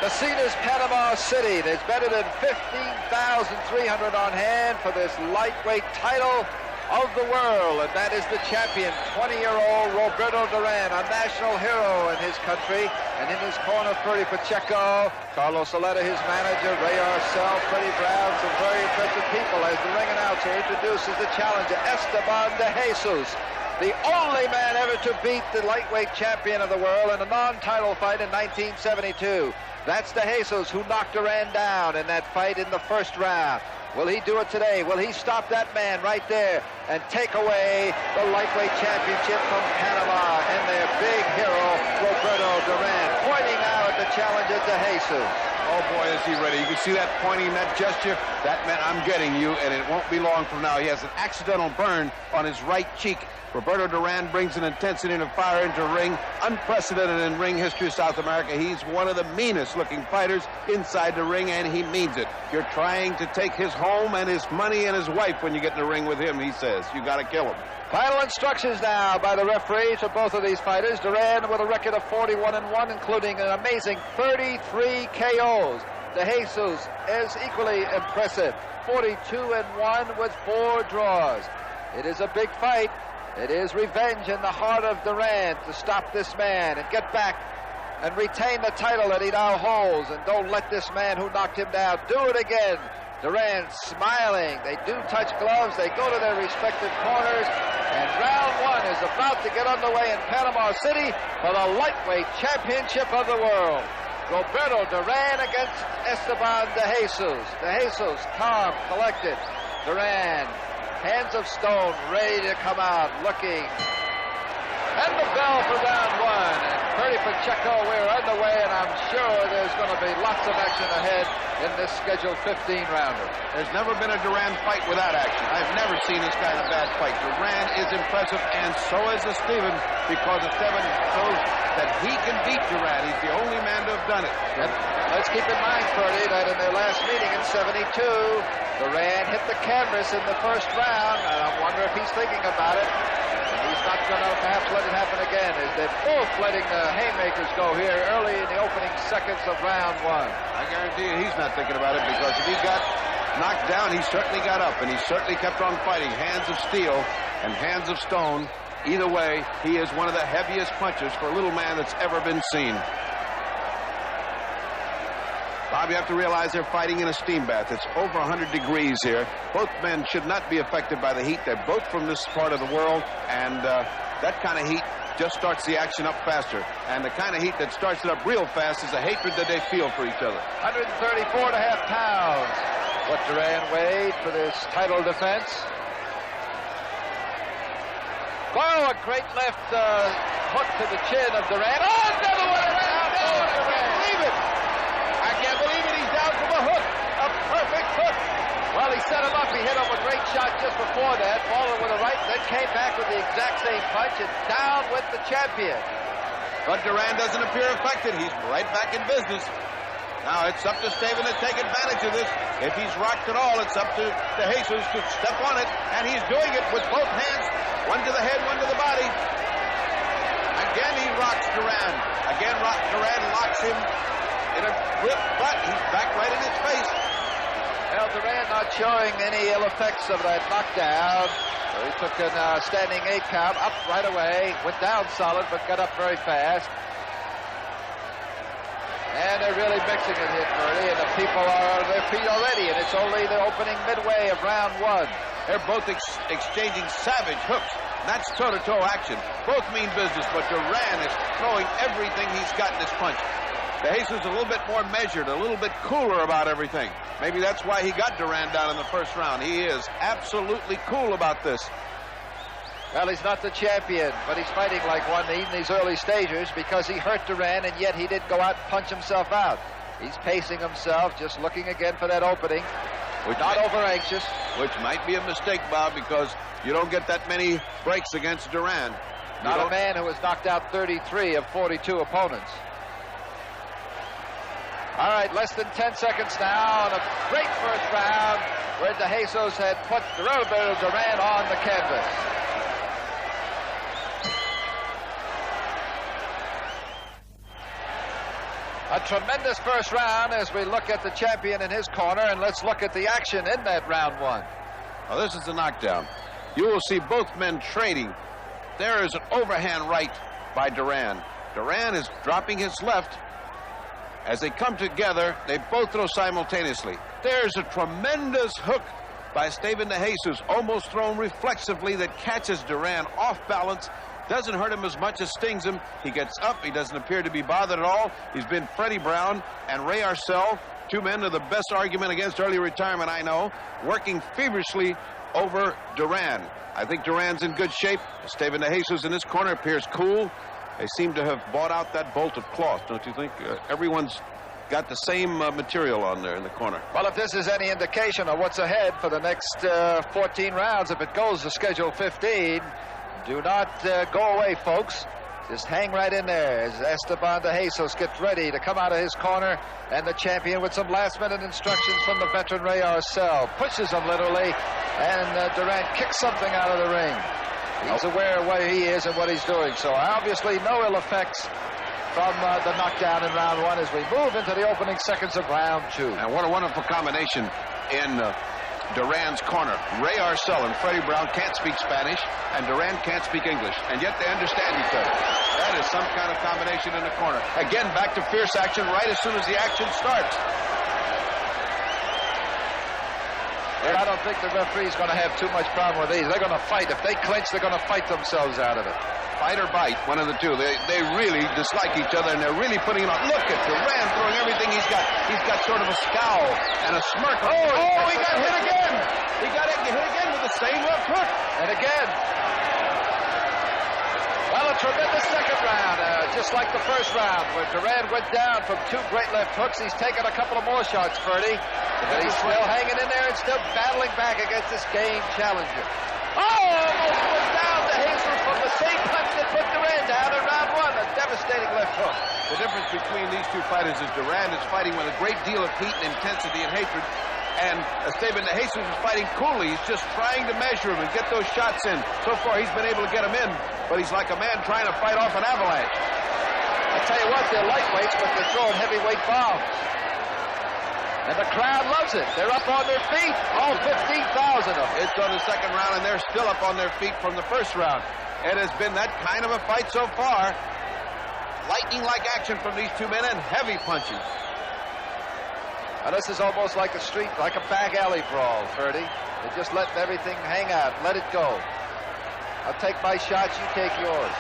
The scene is Panama City. There's better than 15,300 on hand for this lightweight title of the world, and that is the champion, 20-year-old Roberto Duran, a national hero in his country. And in his corner, Freddie Pacheco, Carlos Saleta, his manager, Ray Arcel, Freddie Brown, some very impressive people as the ring announcer introduces the challenger, Esteban de Jesus, the only man ever to beat the lightweight champion of the world in a non-title fight in 1972. That's de Jesus, who knocked Duran down in that fight in the first round. Will he do it today? Will he stop that man right there and take away the lightweight championship from Panama and their big hero, Roberto Duran, pointing now at the challenger, de Jesus. Oh, boy, is he ready. You can see that pointing, that gesture. That meant, I'm getting you, and it won't be long from now. He has an accidental burn on his right cheek. Roberto Duran brings an intensity and a fire into the ring, unprecedented in ring history of South America. He's one of the meanest-looking fighters inside the ring, and he means it. You're trying to take his home and his money and his wife when you get in the ring with him, he says. You got to kill him. Final instructions now by the referees for both of these fighters. Duran with a record of 41-1, including an amazing 33 KOs. De Jesus is equally impressive, 42-1 with 4 draws. It is a big fight. It is revenge in the heart of Duran to stop this man and get back and retain the title that he now holds. And don't let this man who knocked him down do it again. Duran smiling. They do touch gloves. They go to their respective corners. And round 1 is about to get underway in Panama City for the lightweight championship of the world. Roberto Duran against Esteban de Jesus. De Jesus, calm, collected. Duran, hands of stone, ready to come out, looking. And the bell for round 1. And Freddie Pacheco, we're underway, and I'm sure there's going to be lots of action ahead in this scheduled 15-rounder. There's never been a Duran fight without action. I've never seen this kind of bad fight. Duran is impressive, and so is Esteban, because Esteban shows that he can beat Duran. He's the only man to have done it. And let's keep in mind, Freddie, that in their last meeting in 72, Duran hit the canvas in the first round, and I wonder if he's thinking about it. He's not going to perhaps let it happen again, as they're both letting the haymakers go here early in the opening seconds of round 1. I guarantee you he's not thinking about it, because if he got knocked down, he certainly got up, and he certainly kept on fighting. Hands of steel and hands of stone. Either way, he is one of the heaviest punchers for a little man that's ever been seen. Bob, you have to realize they're fighting in a steam bath. It's over 100 degrees here. Both men should not be affected by the heat. They're both from this part of the world, and that kind of heat just starts the action up faster. And the kind of heat that starts it up real fast is the hatred that they feel for each other. 134.5 pounds. What Duran weighed for this title defense. Oh, a great left hook to the chin of Duran. Oh, another one around. Oh, Duran. Believe it. I can't believe it. He's down from a hook. A perfect hook. Well, he set him up. He hit him a great shot just before that. Followed with a right, then came back with the exact same punch and down with the champion. But Duran doesn't appear affected. He's right back in business. Now it's up to Esteban to take advantage of this. If he's rocked at all, it's up to de Jesus to step on it. And he's doing it with both hands. One to the head, one to the body. Again, he rocks Duran. Again, Duran locks him in a grip, but he's back right in his face. Well, Duran not showing any ill effects of that knockdown. So he took a standing 8 count, up right away, went down solid, but got up very fast. And they're really mixing it here, Bertie, and the people are on their feet already, and it's only the opening midway of round 1. They're both exchanging savage hooks. That's toe-to-toe action. Both mean business, but Duran is throwing everything he's got in this punch. De Jesus is a little bit more measured, a little bit cooler about everything. Maybe that's why he got Duran down in the first round. He is absolutely cool about this. Well, he's not the champion, but he's fighting like one in these early stages because he hurt Duran, and yet he did go out and punch himself out. He's pacing himself, just looking again for that opening. Not over-anxious. Which might be a mistake, Bob, because you don't get that many breaks against Duran. Not a man who has knocked out 33 of 42 opponents. All right, less than 10 seconds now, and a great first round where de Jesus had put Roberto Duran on the canvas. A tremendous first round as we look at the champion in his corner, and let's look at the action in that round one. Well, this is the knockdown. You will see both men trading. There is an overhand right by Duran. Duran is dropping his left. As they come together, they both throw simultaneously. There's a tremendous hook by Esteban de Jesus, almost thrown reflexively, that catches Duran off balance. Doesn't hurt him as much as stings him. He gets up. He doesn't appear to be bothered at all. He's been Freddie Brown and Ray Arcel, two men of the best argument against early retirement I know, working feverishly over Duran. I think Duran's in good shape. Esteban de Jesus in this corner appears cool. They seem to have bought out that bolt of cloth, don't you think? Everyone's got the same material on there in the corner. Well, if this is any indication of what's ahead for the next 14 rounds, if it goes to Schedule 15, do not go away, folks. Just hang right in there as Esteban de Jesus gets ready to come out of his corner, and the champion with some last-minute instructions from the veteran Ray Arcel pushes him literally, and Duran kicks something out of the ring. He's aware of where he is and what he's doing, so obviously no ill effects from the knockdown in round one as we move into the opening seconds of round two. And what a wonderful combination in Duran's corner. Ray Arcel and Freddie Brown can't speak Spanish, and Duran can't speak English, and yet they understand each other. That is some kind of combination in the corner. Again, back to fierce action right as soon as the action starts. And I don't think the referee's going to have too much problem with these. They're going to fight. If they clinch, they're going to fight themselves out of it. Fight or bite, one of the two. They really dislike each other, and they're really putting it on. Look at Duran throwing everything he's got. He's got sort of a scowl and a smirk. Oh, he got hit again. He got hit again with the same left hook. And again. Well, a tremendous second round, just like the first round, where Duran went down from two great left hooks. He's taken a couple of more shots, Ferdy. But he's still hanging in there and still battling back against this game challenger. Oh, almost went down to Jesus from the same punch that put Duran down in round one. A devastating left hook. The difference between these two fighters is Duran is fighting with a great deal of heat and intensity and hatred, and Esteban de Jesus is fighting coolly. He's just trying to measure him and get those shots in. So far, he's been able to get them in, but he's like a man trying to fight off an avalanche. I tell you what, they're lightweights, but they're throwing heavyweight bombs. And the crowd loves it. They're up on their feet, all 15,000 of them. It's on the second round, and they're still up on their feet from the first round. It has been that kind of a fight so far. Lightning-like action from these two men and heavy punches. Now, this is almost like a street, like a back alley brawl, Ferdy. They're just letting everything hang out, let it go. I'll take my shots, you take yours.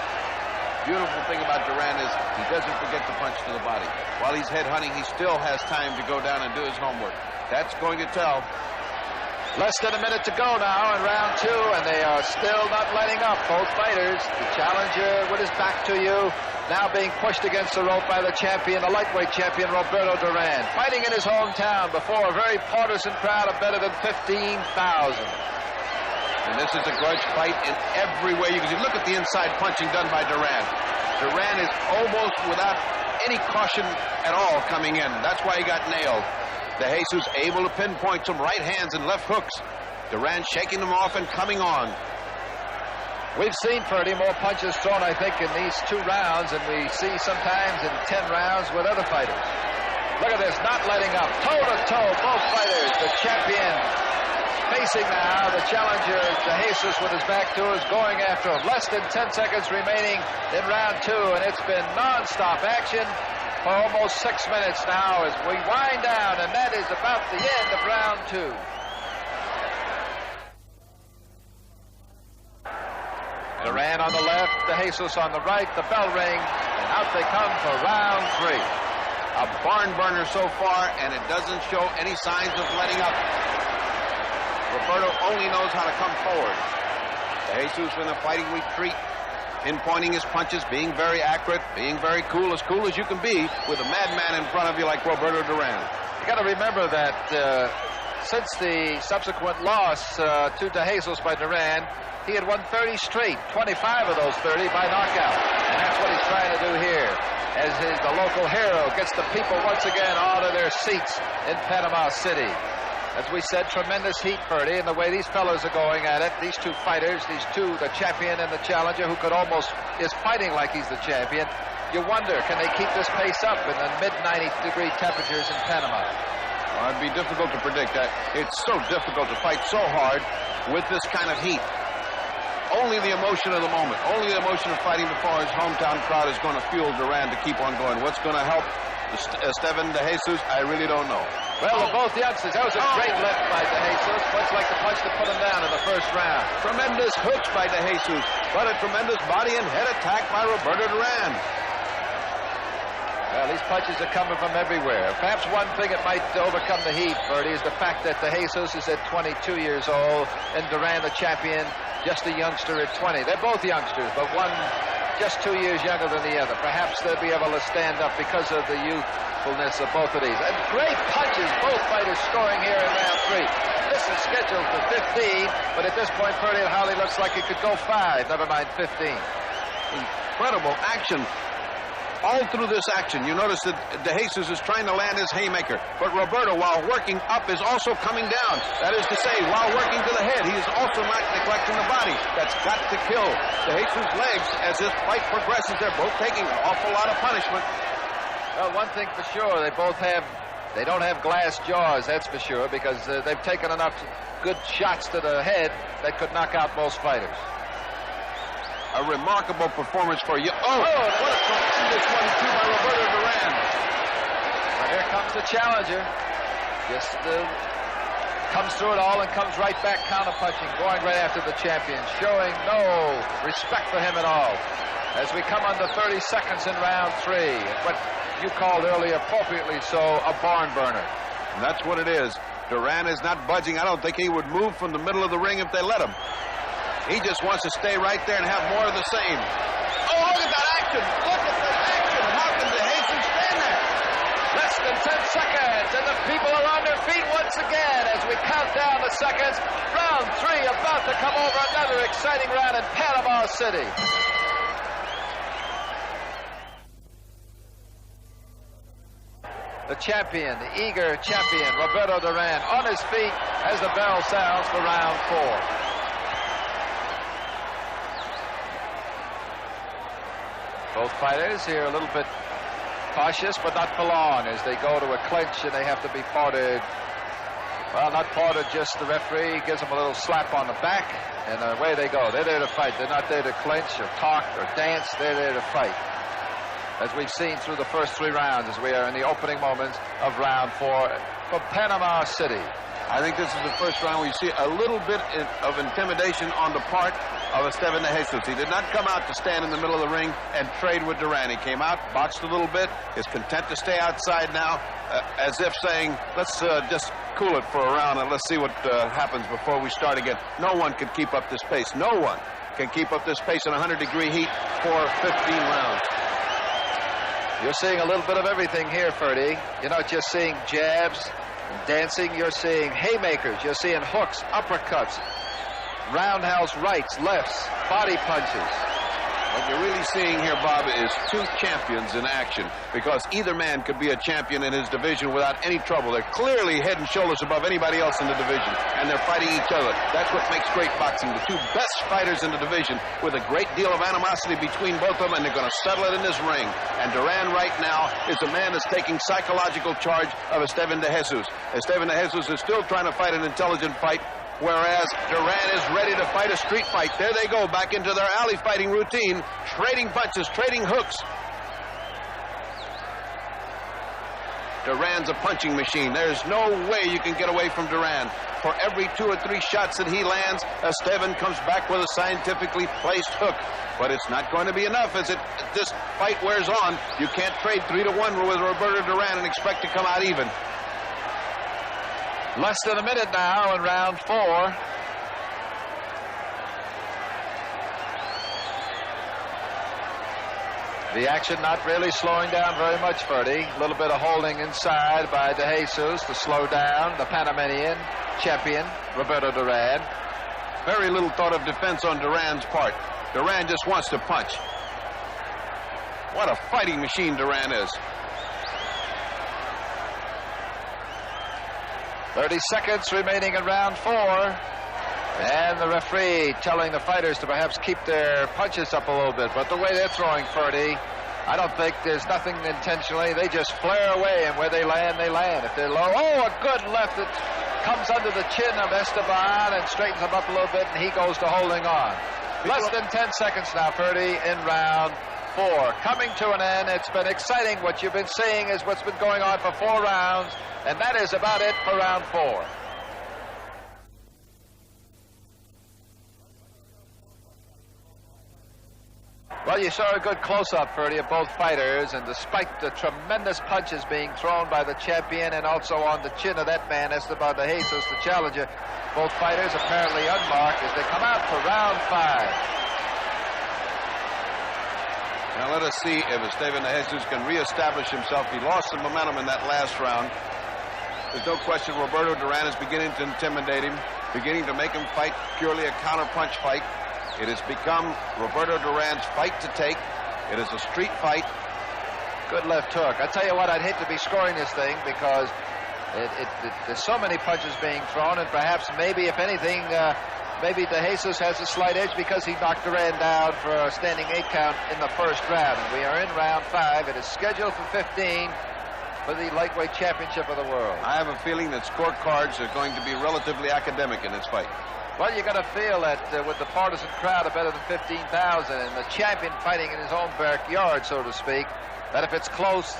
Beautiful thing about Duran is he doesn't forget to punch to the body. While he's head hunting, he still has time to go down and do his homework. That's going to tell. Less than a minute to go now in round two, and they are still not letting up, both fighters. The challenger with his back to you, now being pushed against the rope by the champion, the lightweight champion, Roberto Duran, fighting in his hometown before a very partisan crowd of better than 15,000. And this is a grudge fight in every way you can see. Look at the inside punching done by Duran. Duran is almost without any caution at all coming in. That's why he got nailed. De Jesus able to pinpoint some right hands and left hooks. Duran shaking them off and coming on. We've seen, Ferdy, more punches thrown, I think, in these two rounds than we see sometimes in 10 rounds with other fighters. Look at this, not letting up. Toe-to-toe, both fighters. The champion facing now the challenger, De Jesus, with his back to is going after him. Less than 10 seconds remaining in round two, and it's been non-stop action for almost 6 minutes now as we wind down, and that is about the end of round two. Duran on the left, De Jesus on the right, the bell rings, and out they come for round three. A barn burner so far, and it doesn't show any signs of letting up. Roberto only knows how to come forward. De Jesus in a fighting retreat, pinpointing his punches, being very accurate, being very cool as you can be with a madman in front of you like Roberto Duran. You got to remember that since the subsequent loss to De Jesus by Duran, he had won 30 straight, 25 of those 30 by knockout. And that's what he's trying to do here, as the local hero gets the people once again out of their seats in Panama City. As we said, tremendous heat, Ferdy, and the way these fellows are going at it, these two fighters, these two, the champion and the challenger, who could almost, is fighting like he's the champion. you wonder, can they keep this pace up in the mid-90-degree temperatures in Panama? Well, it'd be difficult to predict that. It's so difficult to fight so hard with this kind of heat. Only the emotion of the moment, only the emotion of fighting before his hometown crowd is going to fuel Duran to keep on going. What's going to help Esteban de Jesus, I really don't know. Well, both youngsters, that was a great lift by de Jesus, much like the punch to put him down in the first round. Tremendous hooks by de Jesus, but a tremendous body and head attack by Roberto Duran. Well, these punches are coming from everywhere. Perhaps one thing that might overcome the heat, Bertie, is the fact that de Jesus is at 22 years old and Duran, the champion, just a youngster at 20. They're both youngsters, but one just 2 years younger than the other. Perhaps they'll be able to stand up because of the youthfulness of both of these. And great punches, both fighters scoring here in round 3. This is scheduled for 15, but at this point, Bertie, it hardly looks like it could go 5, never mind 15. Incredible action. All through this action, you notice that de Jesus is trying to land his haymaker, but Roberto, while working up, is also coming down. That is to say, while working to the head, he is also not neglecting the body. That's got to kill de Jesus' legs as this fight progresses. They're both taking an awful lot of punishment. Well, one thing for sure, they don't have glass jaws, that's for sure, because they've taken enough good shots to the head that could knock out most fighters. A remarkable performance for you. Oh, what a tremendous 1-2 by Roberto Duran. Well, here comes the challenger. Just comes through it all and comes right back counter-punching, going right after the champion, showing no respect for him at all. As we come under 30 seconds in round 3, what you called earlier, appropriately so, a barn burner. And that's what it is. Duran is not budging. I don't think he would move from the middle of the ring if they let him. He just wants to stay right there and have more of the same. Oh, look at that action! Look at that action! How can de Jesus stand there? Less than 10 seconds, and the people are on their feet once again as we count down the seconds. Round 3 about to come over, another exciting round in Panama City. The champion, the eager champion, Roberto Duran, on his feet as the bell sounds for round 4. Both fighters here a little bit cautious, but not for long, as they go to a clinch and they have to be parted. Well, not parted, just the referee gives them a little slap on the back, and away they go. They're there to fight. They're not there to clinch or talk or dance. They're there to fight, as we've seen through the first 3 rounds, as we are in the opening moments of round 4 from Panama City. I think this is the first round where you see a little bit of intimidation on the part of Esteban de Jesus. He did not come out to stand in the middle of the ring and trade with Duran. He came out, boxed a little bit, is content to stay outside now, as if saying, let's just cool it for a round and let's see what happens before we start again. No one can keep up this pace. No one can keep up this pace in 100-degree heat for 15 rounds. You're seeing a little bit of everything here, Ferdy. You're not just seeing jabs and dancing. You're seeing haymakers. You're seeing hooks, uppercuts, roundhouse rights, lefts, body punches. What you're really seeing here, Bob, is 2 champions in action, because either man could be a champion in his division without any trouble. They're clearly head and shoulders above anybody else in the division, and they're fighting each other. That's what makes great boxing. The 2 best fighters in the division with a great deal of animosity between both of them, and they're going to settle it in this ring. And Duran right now is the man that's taking psychological charge of Esteban de Jesus. Esteban de Jesus is still trying to fight an intelligent fight, whereas Duran is ready to fight a street fight. There they go, back into their alley fighting routine, trading punches, trading hooks. Duran's a punching machine. There's no way you can get away from Duran. For every 2 or 3 shots that he lands, Esteban comes back with a scientifically placed hook. But it's not going to be enough as this fight wears on. You can't trade 3-1 with Roberto Duran and expect to come out even. Less than a minute now in round 4. The action not really slowing down very much, Ferdy. A little bit of holding inside by de Jesus to slow down the Panamanian champion, Roberto Duran. Very little thought of defense on Duran's part. Duran just wants to punch. What a fighting machine Duran is. 30 seconds remaining in round 4. And the referee telling the fighters to perhaps keep their punches up a little bit. But the way they're throwing, Ferdy, I don't think there's nothing intentionally. They just flare away, and where they land, they land. If they're low, oh, a good left that comes under the chin of Esteban and straightens him up a little bit, and he goes to holding on. Less than 10 seconds now, Ferdy, in round 4. Coming to an end. It's been exciting. What you've been seeing is what's been going on for 4 rounds, and that is about it for round 4. Well, you saw a good close-up, Ferdy, of both fighters, and despite the tremendous punches being thrown by the champion and also on the chin of that man, Esteban de Jesus, the challenger, both fighters apparently unmarked as they come out for round 5. Now let us see if Esteban de Jesus can reestablish himself. He lost some momentum in that last round. There's no question Roberto Duran is beginning to intimidate him, beginning to make him fight purely a counter-punch fight. It has become Roberto Duran's fight to take. It is a street fight. Good left hook. I tell you what, I'd hate to be scoring this thing because there's so many punches being thrown, and perhaps maybe, if anything, maybe de Jesus has a slight edge because he knocked Duran down for a standing 8 count in the first round. And we are in round 5. It is scheduled for 15 for the lightweight championship of the world. I have a feeling that scorecards are going to be relatively academic in this fight. Well, you got to feel that with the partisan crowd of better than 15,000 and the champion fighting in his own backyard, so to speak, that if it's close,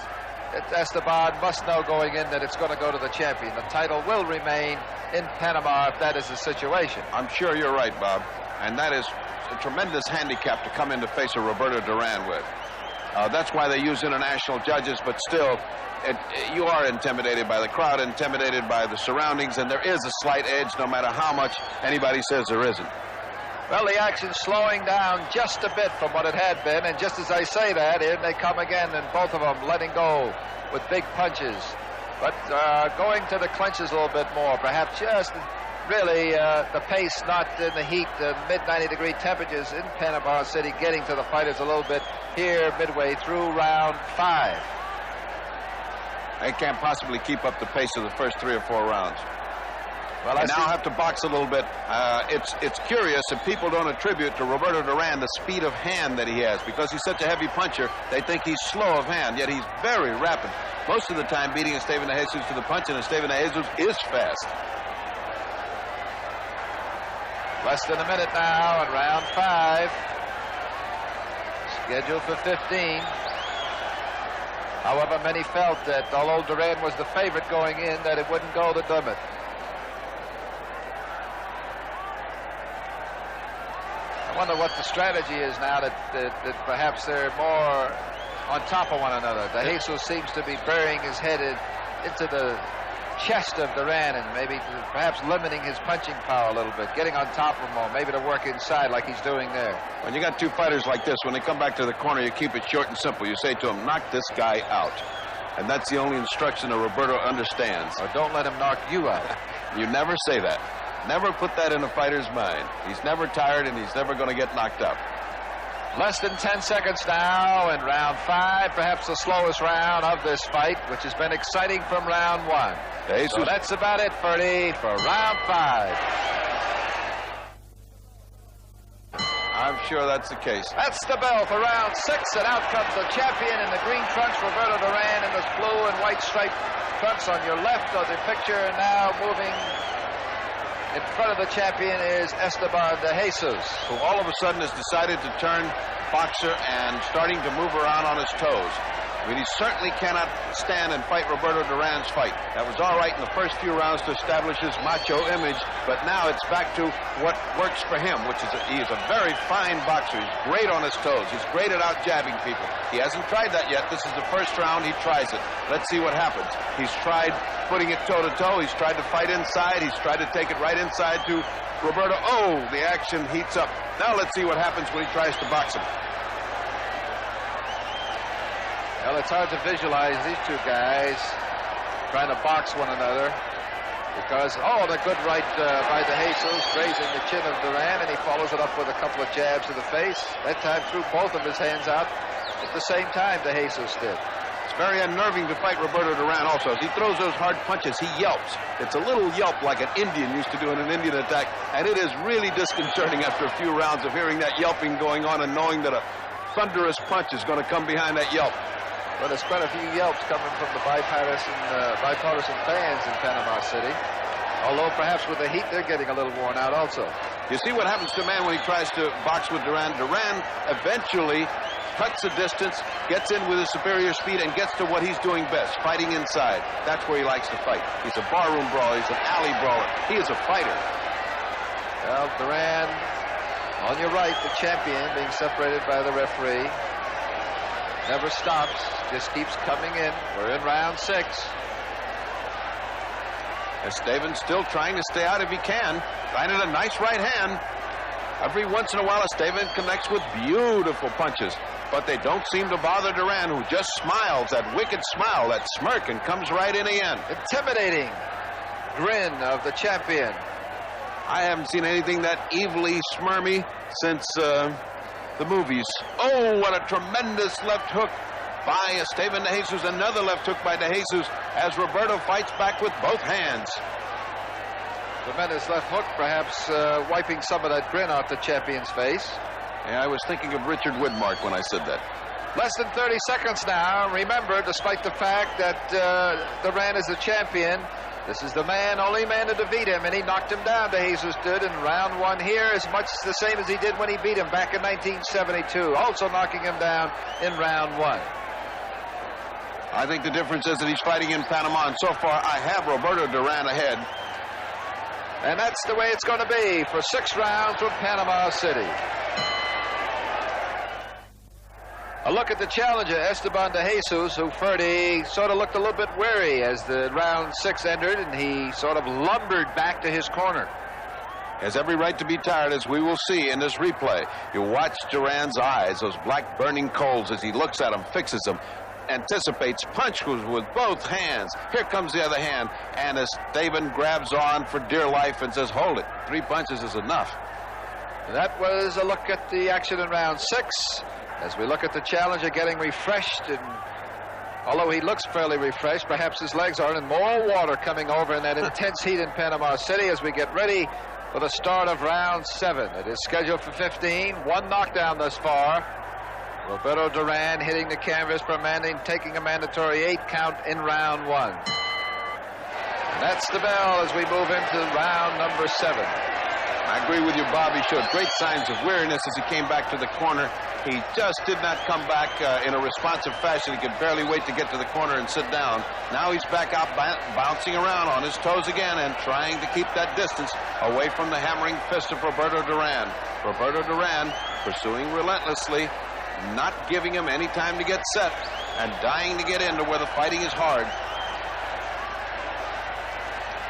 Esteban must know going in that it's going to go to the champion. The title will remain in Panama if that is the situation. I'm sure you're right, Bob. And that is a tremendous handicap to come in to face a Roberto Duran with. That's why they use international judges, but still, you are intimidated by the crowd, intimidated by the surroundings, and there is a slight edge no matter how much anybody says there isn't. Well, the action's slowing down just a bit from what it had been, and just as I say that, in they come again, and both of them letting go with big punches. But going to the clinches a little bit more, perhaps just really the pace not in the heat, the mid-90-degree temperatures in Panama City, getting to the fighters a little bit here midway through round 5. They can't possibly keep up the pace of the first 3 or 4 rounds. Well, I now have to box a little bit. It's curious if people don't attribute to Roberto Duran the speed of hand that he has. Because he's such a heavy puncher, they think he's slow of hand, yet he's very rapid. Most of the time beating Esteban de Jesus to the punch, and Esteban de Jesus is fast. Less than a minute now in round 5. Scheduled for 15. However, many felt that although Duran was the favorite going in, that it wouldn't go the limit. I wonder what the strategy is now that perhaps they're more on top of one another. De Jesus seems to be burying his head into the chest of Duran and maybe perhaps limiting his punching power a little bit, getting on top of him more, maybe to work inside like he's doing there. When you got 2 fighters like this, when they come back to the corner, you keep it short and simple. You say to them, knock this guy out. And that's the only instruction that Roberto understands. Or don't let him knock you out. You never say that. Never put that in a fighter's mind. He's never tired and he's never going to get knocked out. Less than 10 seconds now in round 5, perhaps the slowest round of this fight, which has been exciting from round 1. So that's about it, Ferdy, for round 5. I'm sure that's the case. That's the bell for round 6, and out comes the champion in the green trunks, Roberto Duran, in the blue and white striped trunks on your left of the picture. Now moving in front of the champion is Esteban de Jesus, who all of a sudden has decided to turn boxer and starting to move around on his toes. I mean, he certainly cannot stand and fight Roberto Duran's fight. That was all right in the first few rounds to establish his macho image, but now it's back to what works for him, which is he is a very fine boxer. He's great on his toes. He's great at out-jabbing people. He hasn't tried that yet. This is the first round. He tries it. Let's see what happens. He's tried putting it toe-to-toe. He's tried to fight inside. He's tried to take it right inside to Roberto. Oh, the action heats up. Now let's see what happens when he tries to box him. Well, it's hard to visualize these 2 guys trying to box one another because, the good right by de Jesus, grazing the chin of Duran, and he follows it up with a couple of jabs to the face. That time threw both of his hands out at the same time de Jesus did. It's very unnerving to fight Roberto Duran also. As he throws those hard punches, he yelps. It's a little yelp like an Indian used to do in an Indian attack, and it is really disconcerting after a few rounds of hearing that yelping going on and knowing that a thunderous punch is going to come behind that yelp. Well, there's quite a few yelps coming from the bipartisan fans in Panama City. Although perhaps with the heat, they're getting a little worn out also. You see what happens to a man when he tries to box with Duran. Duran eventually cuts the distance, gets in with his superior speed, and gets to what he's doing best, fighting inside. That's where he likes to fight. He's a barroom brawler. He's an alley brawler. He is a fighter. Well, Duran, on your right, the champion, being separated by the referee. Never stops, just keeps coming in. We're in round 6. Esteban still trying to stay out if he can. Finding a nice right hand. Every once in a while, Esteban connects with beautiful punches. But they don't seem to bother Duran, who just smiles, that wicked smile, that smirk, and comes right in again. Intimidating grin of the champion. I haven't seen anything that evilly smirmy since the movies. Oh, what a tremendous left hook by Esteban de Jesus. Another left hook by de Jesus as Roberto fights back with both hands. Tremendous left hook, perhaps wiping some of that grin off the champion's face. Yeah, I was thinking of Richard Widmark when I said that. Less than 30 seconds now. Remember, despite the fact that Duran is the champion, this is the only man to defeat him, and he knocked him down, de Jesus did, in round 1 here, as much the same as he did when he beat him back in 1972, also knocking him down in round 1. I think the difference is that he's fighting in Panama, and so far I have Roberto Duran ahead. And that's the way it's going to be for 6 rounds from Panama City. A look at the challenger, Esteban de Jesus, who Ferdy sort of looked a little bit wary as the round 6 entered, and he sort of lumbered back to his corner. Has every right to be tired, as we will see in this replay. You watch Duran's eyes, those black burning coals, as he looks at him, fixes them, anticipates, punches with both hands. Here comes the other hand, and Esteban grabs on for dear life and says, hold it, 3 punches is enough. That was a look at the action in round 6. As we look at the challenger getting refreshed, and although he looks fairly refreshed, perhaps his legs aren't, and more water coming over in that intense heat in Panama City as we get ready for the start of round 7. It is scheduled for 15. 1 knockdown thus far. Roberto Duran hitting the canvas for taking a mandatory 8 count in round 1. And that's the bell as we move into round number 7. I agree with you, Bob. He showed great signs of weariness as he came back to the corner. He just did not come back in a responsive fashion. He could barely wait to get to the corner and sit down. Now he's back out bouncing around on his toes again and trying to keep that distance away from the hammering fist of Roberto Duran. Roberto Duran pursuing relentlessly, not giving him any time to get set, and dying to get into where the fighting is hard.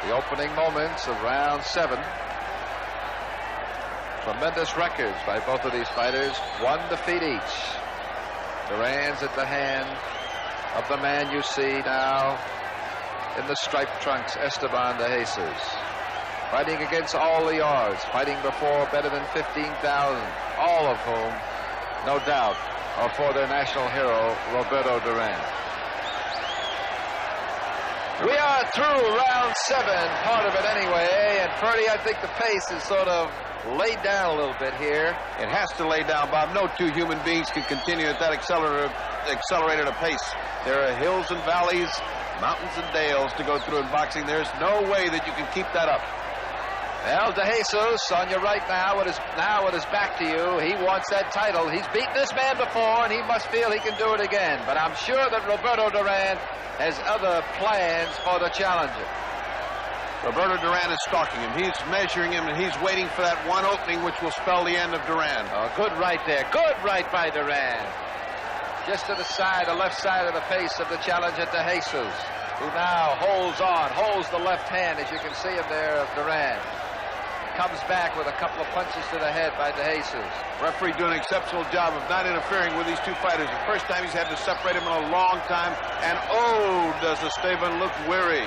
The opening moments of round 7. Tremendous records by both of these fighters. 1 defeat each. Duran's at the hand of the man you see now in the striped trunks, Esteban de Jesus. Fighting against all the odds. Fighting before better than 15,000. All of whom, no doubt, are for their national hero, Roberto Duran. We are through round 7, part of it anyway. And Ferdy, I think the pace is sort of laid down a little bit here. It has to lay down, Bob. No 2 human beings can continue at that accelerated a pace. There are hills and valleys, mountains and dales to go through in boxing. There's no way that you can keep that up. Well, de Jesus on your right now. It is back to you. He wants that title. He's beaten this man before, and he must feel he can do it again. But I'm sure that Roberto Duran has other plans for the challenger. Roberto Duran is stalking him. He's measuring him, and he's waiting for that one opening which will spell the end of Duran. Oh, good right there. Good right by Duran. Just to the side, the left side of the face of the challenger, de Jesus, who now holds the left hand, as you can see him there, of Duran. Comes back with a couple of punches to the head by de Jesus. Referee doing an exceptional job of not interfering with these 2 fighters. The first time he's had to separate them in a long time, and oh, does Esteban look weary.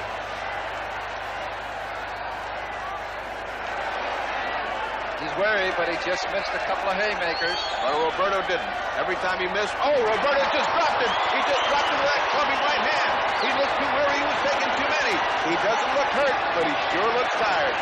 He's wary, but he just missed a couple of haymakers. Well, Roberto didn't. Every time he missed, Roberto just dropped him. He just dropped him with that clubbing right hand. He looked too weary. He was taking too many. He doesn't look hurt, but he sure looks tired.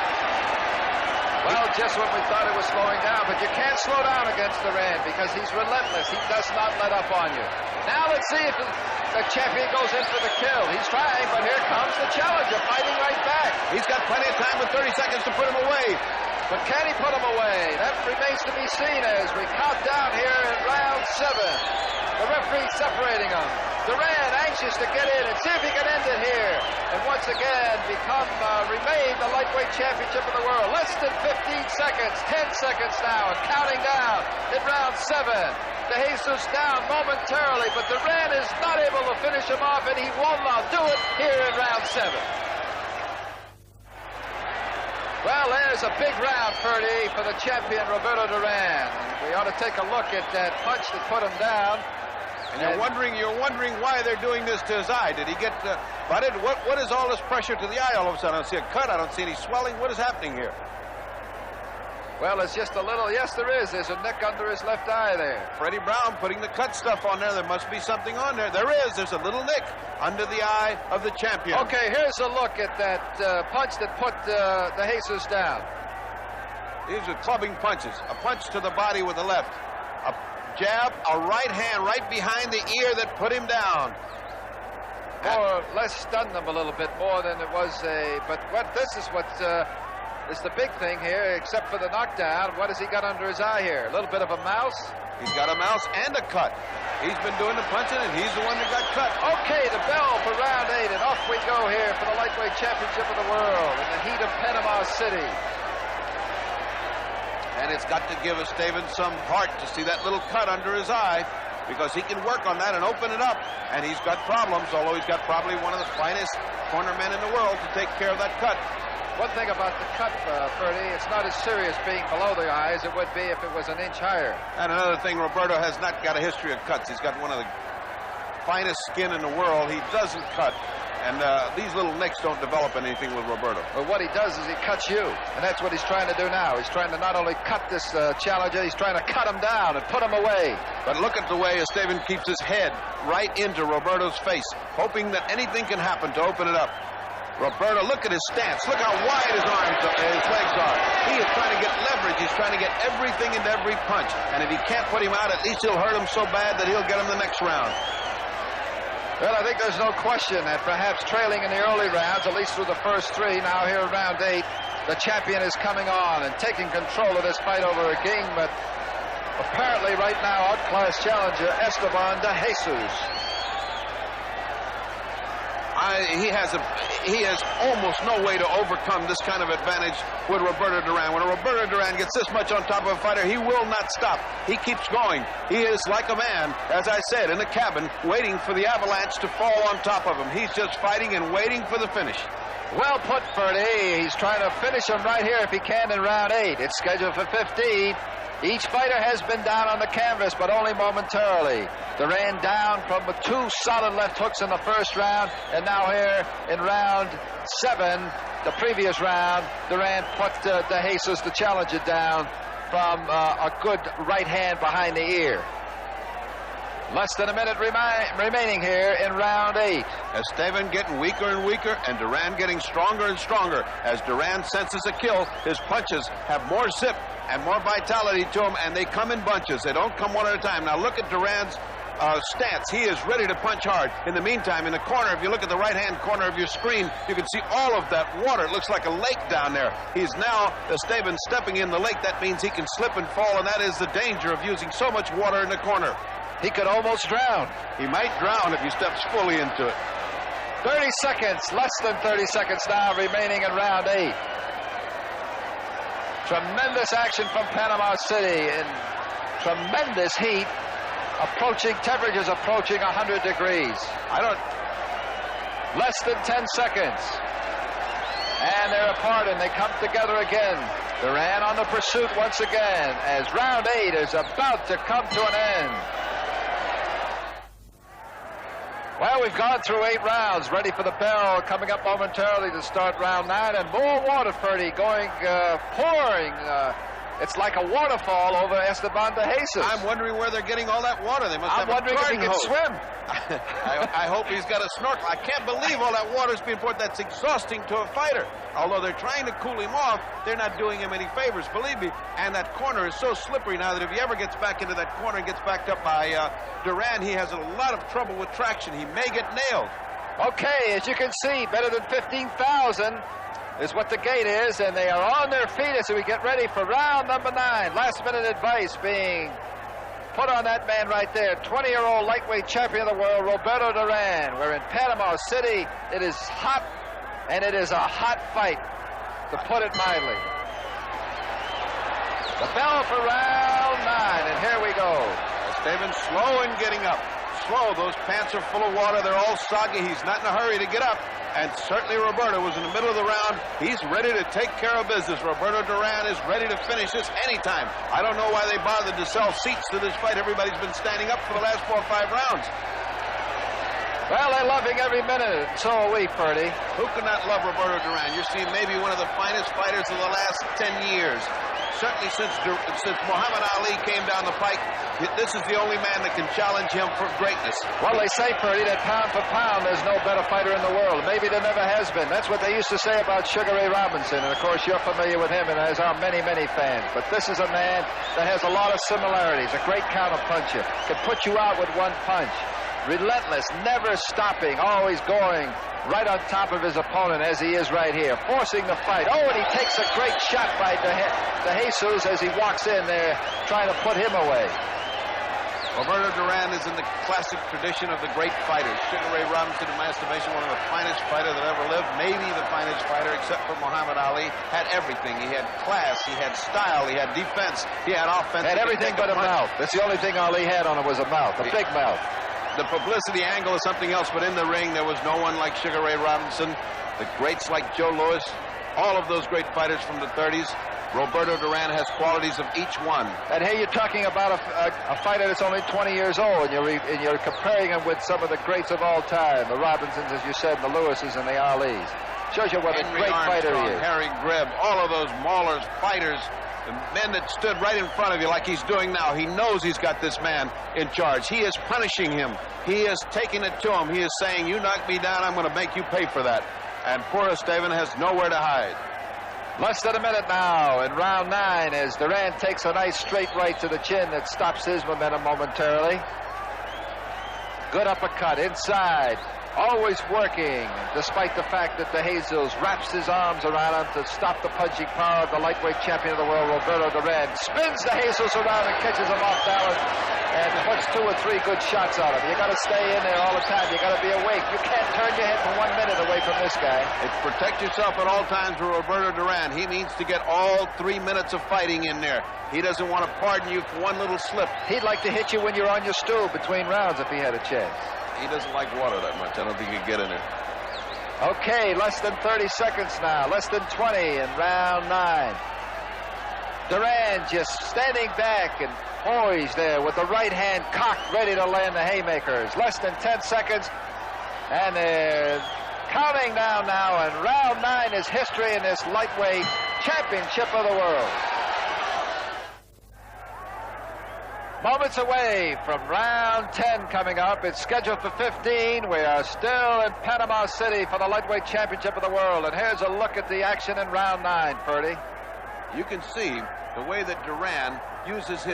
Well, just when we thought it was slowing down, but you can't slow down against Duran because he's relentless. He does not let up on you. Now let's see if the champion goes in for the kill. He's trying, but here comes the challenger fighting right back. He's got plenty of time with 30 seconds to put him away. But can he put him away? That remains to be seen as we count down here in round 7. The referee separating them. Duran anxious to get in and see if he can end it here. And once again remain the lightweight championship of the world. Less than 15 seconds, 10 seconds now, and counting down in round 7. De Jesus down momentarily, but Duran is not able to finish him off, and he will not do it here in round 7. Well, there's a big round, Ferdy, for the champion, Roberto Duran. We ought to take a look at that punch that put him down. And you're wondering why they're doing this to his eye. Did he get butted? What is all this pressure to the eye all of a sudden? I don't see a cut. I don't see any swelling. What is happening here? Well, it's just a little. Yes, there is. There's a nick under his left eye there. Freddie Brown putting the cut stuff on there. There must be something on there. There is. There's a little nick under the eye of the champion. Okay, here's a look at that punch that put De Jesus down. These are clubbing punches. A punch to the body with the left. A jab, a right hand right behind the ear that put him down. More or less stunned him a little bit more than it was a. But this is what is the big thing here, except for the knockdown. What has he got under his eye here? A little bit of a mouse? He's got a mouse and a cut. He's been doing the punching, and he's the one that got cut. Okay, the bell for round 8, and off we go here for the lightweight championship of the world in the heat of Panama City. And it's got to give Esteban some heart to see that little cut under his eye, because he can work on that and open it up. And he's got problems, although he's got probably one of the finest corner men in the world to take care of that cut. One thing about the cut, Ferdy, it's not as serious being below the eye as it would be if it was an inch higher. And another thing, Roberto has not got a history of cuts. He's got one of the finest skin in the world. He doesn't cut. And these little nicks don't develop anything with Roberto. But what he does is he cuts you. And that's what he's trying to do now. He's trying to not only cut this challenger, he's trying to cut him down and put him away. But look at the way Esteban keeps his head right into Roberto's face, hoping that anything can happen to open it up. Roberto, look at his stance. Look how wide his legs are. He is trying to get leverage. He's trying to get everything into every punch. And if he can't put him out, at least he'll hurt him so bad that he'll get him the next round. Well, I think there's no question that perhaps trailing in the early rounds, at least through the first 3, now here in round 8, the champion is coming on and taking control of this fight over a king, but apparently right now outclassed challenger Esteban De Jesus. He has almost no way to overcome this kind of advantage with Roberto Duran. When Roberto Duran gets this much on top of a fighter, he will not stop. He keeps going. He is like a man, as I said, in the cabin, waiting for the avalanche to fall on top of him. He's just fighting and waiting for the finish. Well put, Ferdy. He's trying to finish him right here if he can in round 8. It's scheduled for 15. Each fighter has been down on the canvas, but only momentarily. Duran down from 2 solid left hooks in the first round, and now here in round 7, the previous round, Duran put De Jesus, the challenger, down from a good right hand behind the ear. Less than a minute remaining here in round 8. Esteban getting weaker and weaker, and Duran getting stronger and stronger. As Duran senses a kill, his punches have more zip and more vitality to them, and they come in bunches. They don't come one at a time. Now look at Duran's stance. He is ready to punch hard. In the meantime, in the corner, if you look at the right-hand corner of your screen, you can see all of that water. It looks like a lake down there. He's now, Esteban, stepping in the lake. That means he can slip and fall, and that is the danger of using so much water in the corner. He could almost drown. He might drown if he steps fully into it. 30 seconds, less than 30 seconds now remaining in round 8. Tremendous action from Panama City in tremendous heat. Temperatures approaching 100 degrees. Less than 10 seconds. And they're apart and they come together again. Duran on the pursuit once again as round 8 is about to come to an end. Well, we've gone through 8 rounds, ready for the bell coming up momentarily to start round 9, and more water, Ferdy, going pouring It's like a waterfall over Esteban de Jesus. I'm wondering where they're getting all that water. They must have a wondering if he can swim. I hope he's got a snorkel. I can't believe all that water's being poured. That's exhausting to a fighter. Although they're trying to cool him off, they're not doing him any favors, believe me. And that corner is so slippery now that if he ever gets back into that corner and gets backed up by Duran, he has a lot of trouble with traction. He may get nailed. Okay, as you can see, better than 15,000 is what the gate is, and they are on their feet as we get ready for round number 9. Last-minute advice being put on that man right there, 20-year-old lightweight champion of the world, Roberto Duran. We're in Panama City. It is hot, and it is a hot fight, to put it mildly. The bell for round 9, and here we go. Esteban slow in getting up. Slow. Those pants are full of water. They're all soggy. He's not in a hurry to get up. And certainly Roberto was in the middle of the round. He's ready to take care of business. Roberto Duran is ready to finish this anytime. I don't know why they bothered to sell seats to this fight. Everybody's been standing up for the last 4 or 5 rounds. Well, they're loving every minute. So are we, Purdy. Who could not love Roberto Duran? You're seeing maybe one of the finest fighters of the last 10 years. Certainly since Muhammad Ali came down the pike, this is the only man that can challenge him for greatness. Well, they say, Purdy, that pound for pound, there's no better fighter in the world. Maybe there never has been. That's what they used to say about Sugar Ray Robinson. And, of course, you're familiar with him, and as are many, many fans. But this is a man that has a lot of similarities, a great counter-puncher, can put you out with one punch. Relentless, never stopping, always going right on top of his opponent as he is right here, forcing the fight. Oh, and he takes a great shot by de Jesus as he walks in there, trying to put him away. Roberto Duran is in the classic tradition of the great fighters. Sugar Ray Robinson, in my estimation, one of the finest fighters that ever lived, maybe the finest fighter except for Muhammad Ali. Had everything. He had class, he had style, he had defense, he had offense. Had everything but a mouth. That's the only thing Ali had on him was a mouth, a big mouth. The publicity angle is something else, but in the ring, there was no one like Sugar Ray Robinson. The greats like Joe Louis, all of those great fighters from the 30s. Roberto Duran has qualities of each one. And here you're talking about a fighter that's only 20 years old, and you're comparing him with some of the greats of all time, the Robinsons, as you said, the Lewises and the Alis. Shows you what a great fighter he is. Harry Greb, all of those maulers, fighters, the men that stood right in front of you like he's doing now. He knows he's got this man in charge. He is punishing him. He is taking it to him. He is saying, you knock me down, I'm going to make you pay for that. And poor Esteban has nowhere to hide. Less than a minute now in round 9 as Duran takes a nice straight right to the chin that stops his momentum momentarily. Good uppercut inside. Always working, despite the fact that de Jesus wraps his arms around him to stop the punching power of the lightweight champion of the world, Roberto Duran. Spins de Jesus around and catches him off balance and puts 2 or 3 good shots on him. You got to stay in there all the time. You got to be awake. You can't turn your head for 1 minute away from this guy. It's protect yourself at all times for Roberto Duran. He needs to get all 3 minutes of fighting in there. He doesn't want to pardon you for one little slip. He'd like to hit you when you're on your stool between rounds if he had a chance. He doesn't like water that much. I don't think he'd get in there. Okay, less than 30 seconds now. Less than 20 in round 9. Duran just standing back and poised there with the right hand cocked, ready to land the haymakers. Less than 10 seconds. And they're counting down now. And round 9 is history in this lightweight championship of the world. Moments away from round 10 coming up. It's scheduled for 15. We are still in Panama City for the lightweight championship of the world. And here's a look at the action in round 9, Purdy. You can see the way that Duran uses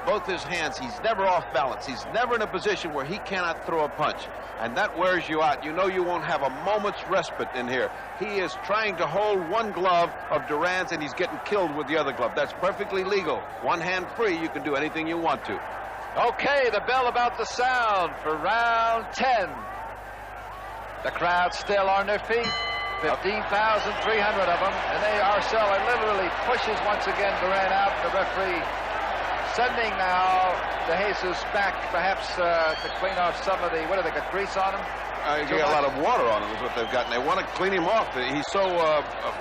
both his hands. He's never off balance. He's never in a position where he cannot throw a punch. And that wears you out. You know you won't have a moment's respite in here. He is trying to hold one glove of Duran's, and he's getting killed with the other glove. That's perfectly legal. One hand free, you can do anything you want to. Okay, the bell about to sound for round 10. The crowd still on their feet. 15,300 of them, and they are selling. Literally pushes once again Duran out. The referee sending now de Jesus back, perhaps to clean off some of the, what do they got, grease on him? You got a lot of water on him is what they've got, and they want to clean him off. He's so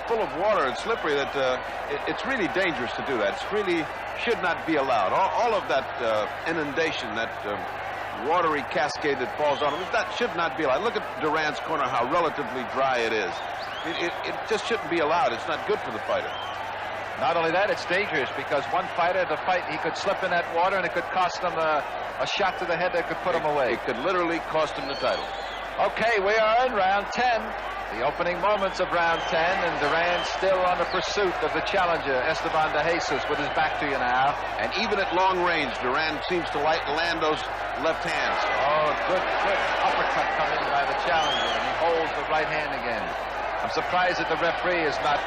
full of water and slippery that it's really dangerous to do that. It really should not be allowed. All of that inundation, that watery cascade that falls on him, that should not be allowed. Look at Duran's corner, how relatively dry it is. It just shouldn't be allowed. It's not good for the fighter. Not only that, it's dangerous because one fighter to fight, he could slip in that water and it could cost him a shot to the head that could put him away. It could literally cost him the title. Okay, we are in round 10. The opening moments of round 10, and Duran still on the pursuit of the challenger, Esteban de Jesus, with his back to you now. And even at long range, Duran seems to land those left hands. Oh, good uppercut coming by the challenger, and he holds the right hand again. I'm surprised that the referee is not,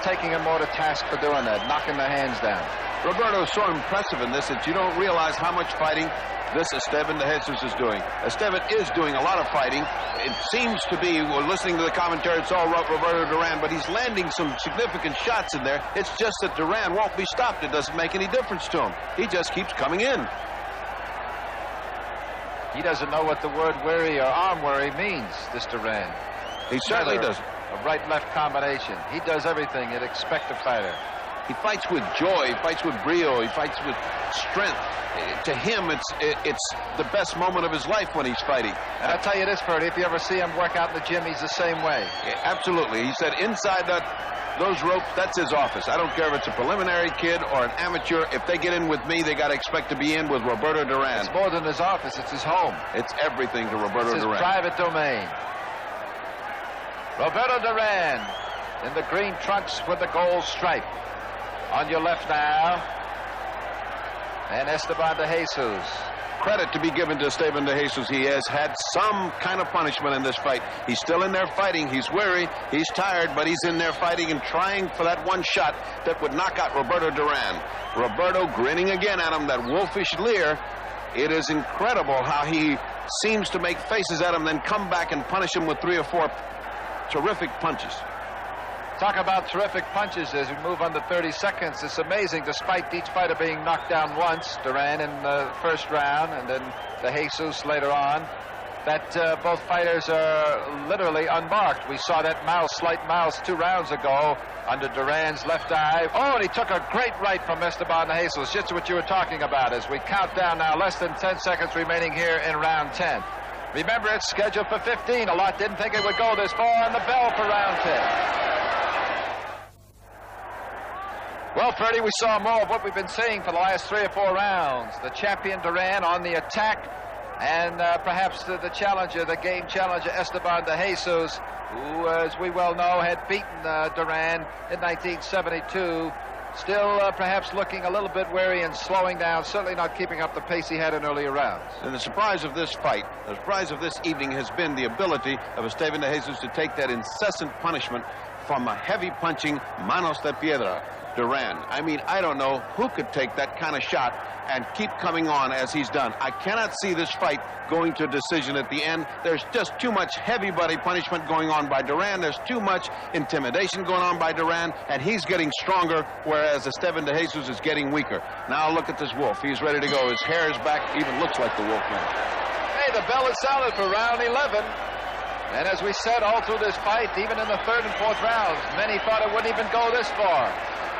taking him more to task for doing that, knocking the hands down. Roberto is so impressive in this that you don't realize how much fighting this Esteban de Jesus is doing. Esteban is doing a lot of fighting. It seems to be, we're listening to the commentary, it's all Roberto Duran, but he's landing some significant shots in there. It's just that Duran won't be stopped. It doesn't make any difference to him. He just keeps coming in. He doesn't know what the word worry or arm worry means, this Duran. He certainly doesn't. A right-left combination. He does everything you'd expect a fighter. He fights with joy, he fights with brio, he fights with strength. To him, it's the best moment of his life when he's fighting. And I'll tell you this, Ferdy, if you ever see him work out in the gym, he's the same way. Yeah, absolutely. He said inside those ropes, that's his office. I don't care if it's a preliminary kid or an amateur. If they get in with me, they got to expect to be in with Roberto Duran. It's more than his office, it's his home. It's everything to Roberto Duran. It's his private domain. Roberto Duran in the green trunks with the gold stripe. On your left now, and Esteban de Jesus. Credit to be given to Esteban de Jesus. He has had some kind of punishment in this fight. He's still in there fighting. He's weary. He's tired, but he's in there fighting and trying for that one shot that would knock out Roberto Duran. Roberto grinning again at him, that wolfish leer. It is incredible how he seems to make faces at him, then come back and punish him with 3 or 4 terrific punches. Talk about terrific punches as we move under 30 seconds. It's amazing, despite each fighter being knocked down once, Duran in the first round and then de Jesus later on, that both fighters are literally unmarked. We saw that slight mouse 2 rounds ago under Duran's left eye. Oh, and he took a great right from Esteban de Jesus, just what you were talking about as we count down now, less than 10 seconds remaining here in round 10. Remember, it's scheduled for 15. A lot didn't think it would go this far, on the bell for round 10. Well, Freddie, we saw more of what we've been seeing for the last 3 or 4 rounds. The champion Duran on the attack, and perhaps the challenger, the game challenger, Esteban de Jesus, who, as we well know, had beaten Duran in 1972. Still perhaps looking a little bit wary and slowing down, certainly not keeping up the pace he had in earlier rounds. And the surprise of this fight, the surprise of this evening has been the ability of Esteban de Jesus to take that incessant punishment from a heavy punching manos de piedra Duran. I mean, I don't know who could take that kind of shot and keep coming on as he's done. I cannot see this fight going to a decision at the end. There's just too much heavy body punishment going on by Duran. There's too much intimidation going on by Duran, and he's getting stronger, whereas Esteban de Jesus is getting weaker. Now look at this wolf. He's ready to go. His hair is back. Even looks like the wolf now. Hey, the bell is sounded for round 11. And as we said all through this fight, even in the 3rd and 4th rounds, many thought it wouldn't even go this far.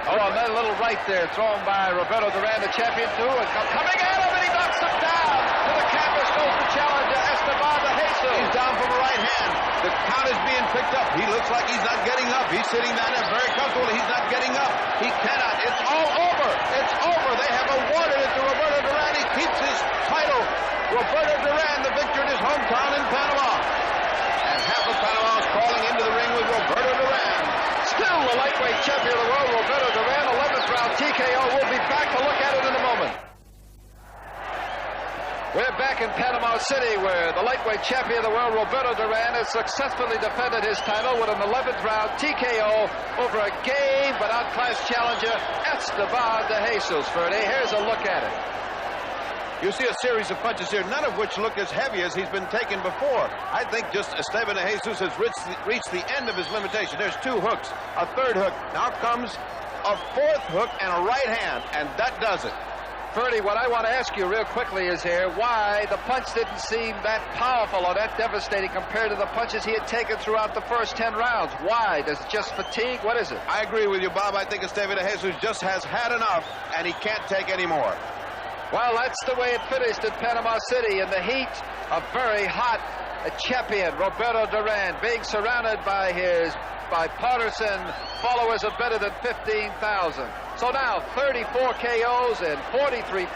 Oh, another little right there thrown by Roberto Duran, the champion, too. And coming at him, and he knocks him down. To the canvas goes the challenger, Esteban de Jesus. He's down from the right hand. The count is being picked up. He looks like he's not getting up. He's sitting down there very comfortable. He's not getting up. He cannot. It's all over. It's over. They have awarded it to Roberto Duran. He keeps his title. Roberto Duran, the victor in his hometown in Panama. And half of Panama is crawling into the ring with Roberto Duran. Still the lightweight champion of the world, Roberto Duran, 11th round TKO. We'll be back to look at it in a moment. We're back in Panama City, where the lightweight champion of the world, Roberto Duran, has successfully defended his title with an 11th round TKO over a game but outclassed challenger, Esteban de Jesus. Ferdy, here's a look at it. You see a series of punches here, none of which look as heavy as he's been taken before. I think just Esteban de Jesus has reached the end of his limitation. There's 2 hooks, a 3rd hook. Now comes a 4th hook and a right hand, and that does it. Ferdy, what I want to ask you real quickly is here, why the punch didn't seem that powerful or that devastating compared to the punches he had taken throughout the first 10 rounds. Why? Does it just fatigue? What is it? I agree with you, Bob. I think Esteban de Jesus just has had enough, and he can't take any more. Well, that's the way it finished in Panama City in the heat of very hot champion Roberto Duran, being surrounded by his by Patterson. Followers of better than 15,000. So now 34 KOs and 43